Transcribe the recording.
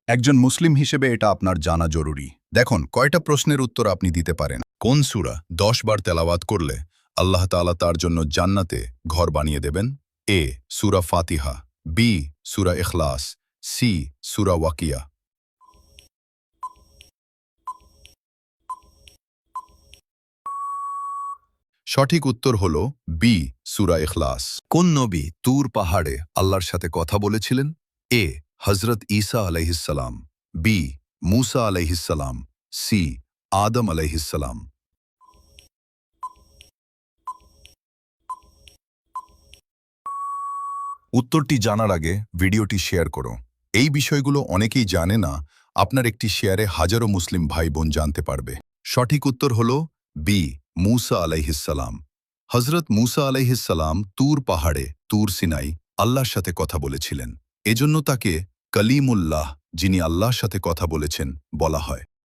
একজন মুসলিম হিসেবে এটা আপনার জানা জরুরি। দেখুন কয়টা প্রশ্নের উত্তর আপনি দিতে পারেন। কোন সূরা 10 বার তেলাওয়াত করলে আল্লাহ তাআলা তার জন্য জান্নাতে ঘর বানিয়ে দেবেন? এ সূরা ফাতিহা, বি সূরা ইখলাস, সি সূরা ওয়াকিয়া। সঠিক উত্তর হল বি সূরা ইখলাস। কোন নবী তুর পাহাড়ে আল্লাহর সাথে কথা বলেছিলেন? এ হযরত ঈসা আলাইহিসসালাম, বি মূসা আলাইহিসসালাম, সি আদম আলাইহিসসালাম। উত্তরটি জানার আগে ভিডিওটি শেয়ার করো। এই বিষয়গুলো অনেকেই জানে না, আপনার একটি শেয়ারে হাজারো মুসলিম ভাই বোন জানতে পারবে। সঠিক উত্তর হল বি মূসা আলাইহিসসালাম। হযরত মূসা আলাইহিসসালাম তুর পাহাড়ে, তুর সিনাই আল্লাহর সাথে কথা বলেছিলেন। এজন্য তাকে কলিমুল্লাহ, যিনি আল্লাহর সাথে কথা বলেছেন, বলা হয়।